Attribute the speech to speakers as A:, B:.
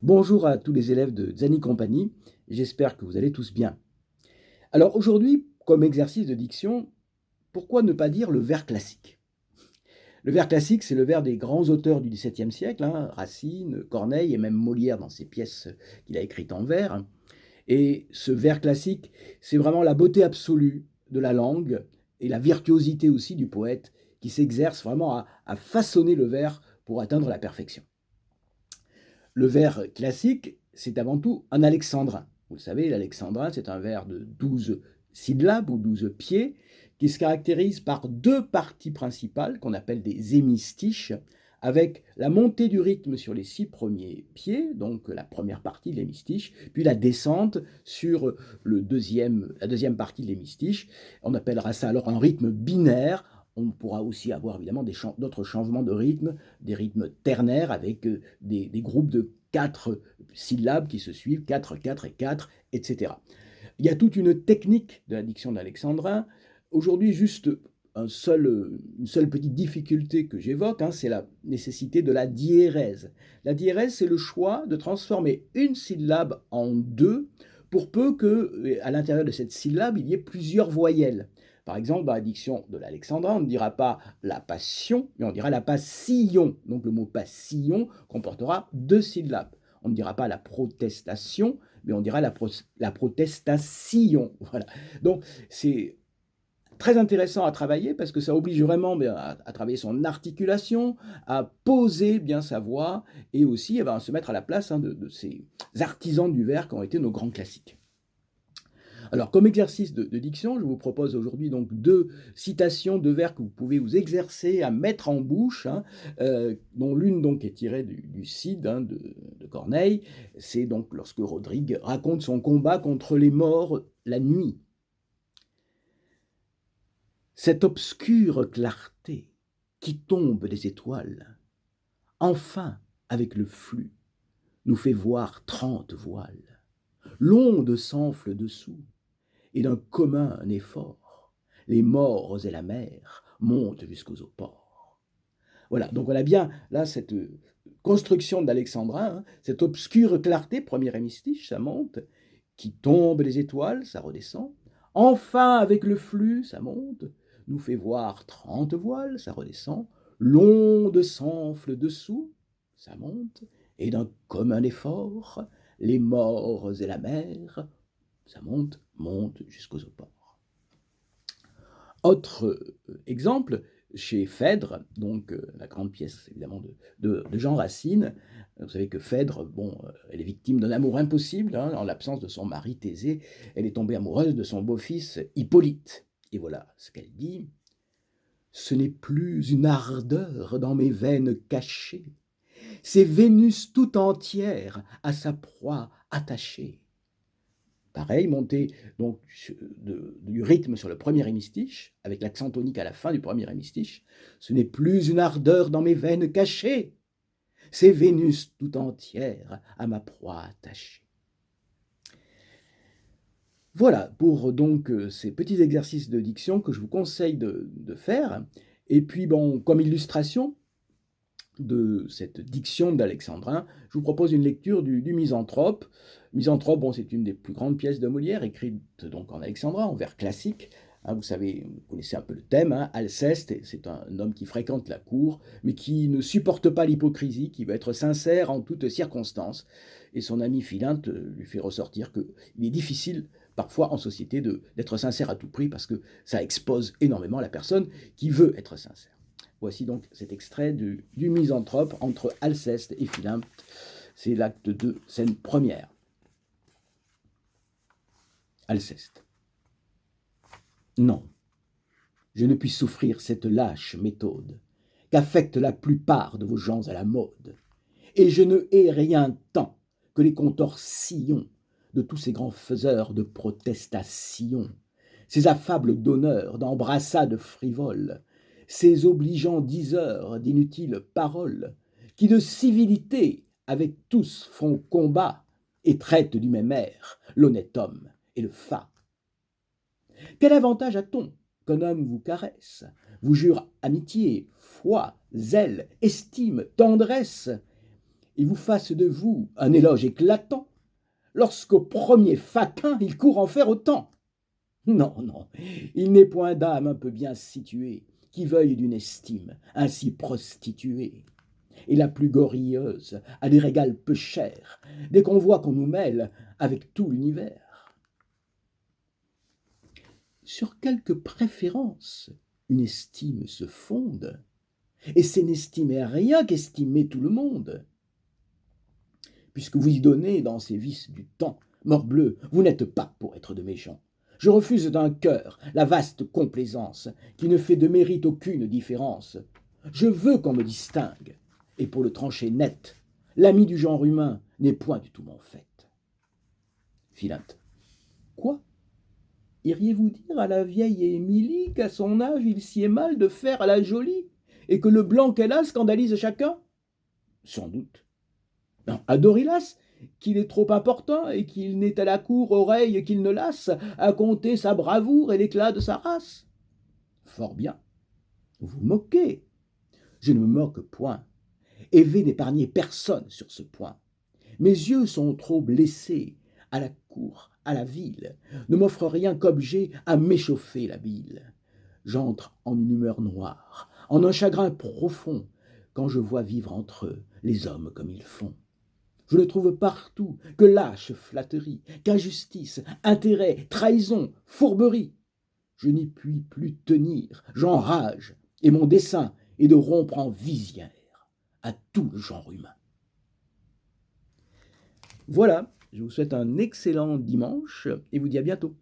A: Bonjour à tous les élèves de Zani Compagnie, j'espère que vous allez tous bien. Alors aujourd'hui, comme exercice de diction, pourquoi ne pas dire le vers classique? Le vers classique, c'est le vers des grands auteurs du XVIIe siècle, Racine, Corneille et même Molière dans ses pièces qu'il a écrites en vers. Et ce vers classique, c'est vraiment la beauté absolue de la langue et la virtuosité aussi du poète qui s'exerce vraiment à façonner le vers pour atteindre la perfection. Le vers classique, c'est avant tout un alexandrin. Vous le savez, l'alexandrin, c'est un vers de 12 syllabes ou 12 pieds qui se caractérise par deux parties principales qu'on appelle des hémistiches, avec la montée du rythme sur les 6 premiers pieds, donc la première partie de l'hémistiche, puis la descente sur la deuxième partie de l'hémistiche. On appellera ça alors un rythme binaire. On pourra aussi avoir évidemment d'autres changements de rythme, des rythmes ternaires avec des groupes de 4 syllabes qui se suivent, 4, 4 et 4, etc. Il y a toute une technique de la diction d'Alexandrin. Aujourd'hui, juste une seule petite difficulté que j'évoque, c'est la nécessité de la diérèse. La diérèse, c'est le choix de transformer une syllabe en deux, pour peu que, à l'intérieur de cette syllabe, il y ait plusieurs voyelles. Par exemple, dans la diction de l'alexandrin, on ne dira pas la passion, mais on dira la passillon. Donc le mot passillon comportera deux syllabes. On ne dira pas la protestation, mais on dira la protestation. Voilà. Donc c'est très intéressant à travailler parce que ça oblige vraiment à travailler son articulation, à poser bien sa voix et aussi à se mettre à la place de ces artisans du vers qui ont été nos grands classiques. Alors, comme exercice de diction, je vous propose aujourd'hui donc deux citations de vers que vous pouvez vous exercer à mettre en bouche, dont l'une donc est tirée du Cid de Corneille. C'est donc lorsque Rodrigue raconte son combat contre les morts la nuit. Cette obscure clarté qui tombe des étoiles, enfin avec le flux, nous fait voir 30 voiles. L'onde s'enfle dessous, et d'un commun effort, les morts et la mer montent jusqu'aux ports. Voilà, donc on a bien là cette construction d'Alexandrin, cette obscure clarté, premier hémistiche, ça monte, qui tombe les étoiles, ça redescend. Enfin, avec le flux, ça monte, nous fait voir 30 voiles, ça redescend. L'onde s'enfle dessous, ça monte, et d'un commun effort, les morts et la mer, ça monte, monte jusqu'aux ports. Autre exemple, chez Phèdre, donc la grande pièce évidemment de Jean Racine. Vous savez que Phèdre, elle est victime d'un amour impossible, en l'absence de son mari Thésée. Elle est tombée amoureuse de son beau-fils Hippolyte. Et voilà ce qu'elle dit. Ce n'est plus une ardeur dans mes veines cachées, c'est Vénus tout entière à sa proie attachée. Pareil, montée donc du rythme sur le premier hémistiche, avec l'accent tonique à la fin du premier hémistiche. Ce n'est plus une ardeur dans mes veines cachées, c'est Vénus tout entière à ma proie attachée. Voilà pour donc ces petits exercices de diction que je vous conseille de faire. Et puis bon, comme illustration de cette diction d'Alexandrin, je vous propose une lecture du Misanthrope. Misanthrope, c'est une des plus grandes pièces de Molière, écrite donc en alexandrin, en vers classique. Vous savez, vous connaissez un peu le thème, Alceste, c'est un homme qui fréquente la cour, mais qui ne supporte pas l'hypocrisie, qui veut être sincère en toutes circonstances. Et son ami Philinte lui fait ressortir qu'il est difficile parfois en société d'être sincère à tout prix, parce que ça expose énormément la personne qui veut être sincère. Voici donc cet extrait du Misanthrope entre Alceste et Philinte. C'est l'acte 2, scène première. Alceste. Non, je ne puis souffrir cette lâche méthode qu'affectent la plupart de vos gens à la mode. Et je ne hais rien tant que les contorsions de tous ces grands faiseurs de protestations, ces affables donneurs d'embrassades frivoles, ces obligeants diseurs d'inutiles paroles, qui de civilité avec tous font combat et traitent du même air l'honnête homme et le fat. Quel avantage a-t-on qu'un homme vous caresse, vous jure amitié, foi, zèle, estime, tendresse, il vous fasse de vous un éloge éclatant, lorsqu'au premier faquin il court en faire autant. Non, non, il n'est point d'âme un peu bien située qui veuille d'une estime ainsi prostituée. Et la plus gorilleuse a des régals peu chers, dès qu'on voit qu'on nous mêle avec tout l'univers. Sur quelque préférence une estime se fonde, et c'est n'estimer rien qu'estimer tout le monde. Puisque vous y donnez dans ces vices du temps, morbleu, vous n'êtes pas pour être de méchants. Je refuse d'un cœur la vaste complaisance qui ne fait de mérite aucune différence. Je veux qu'on me distingue, et pour le trancher net, l'ami du genre humain n'est point du tout mon fait. Philinte. Quoi? Iriez-vous dire à la vieille Émilie qu'à son âge il s'y est mal de faire à la jolie, et que le blanc qu'elle a scandalise chacun? Sans doute. Non, à Dorylas, qu'il est trop important et qu'il n'est à la cour oreille qu'il ne lasse à compter sa bravoure et l'éclat de sa race. Fort bien. Vous moquez. Je ne me moque point. Et vais n'épargner personne sur ce point. Mes yeux sont trop blessés à la cour, à la ville, ne m'offrent rien qu'objet à m'échauffer la bile. J'entre en une humeur noire, en un chagrin profond, quand je vois vivre entre eux les hommes comme ils font. Je ne trouve partout que lâche flatterie, qu'injustice, intérêt, trahison, fourberie. Je n'y puis plus tenir, j'enrage, et mon dessein est de rompre en visière à tout le genre humain. Voilà, je vous souhaite un excellent dimanche et vous dis à bientôt.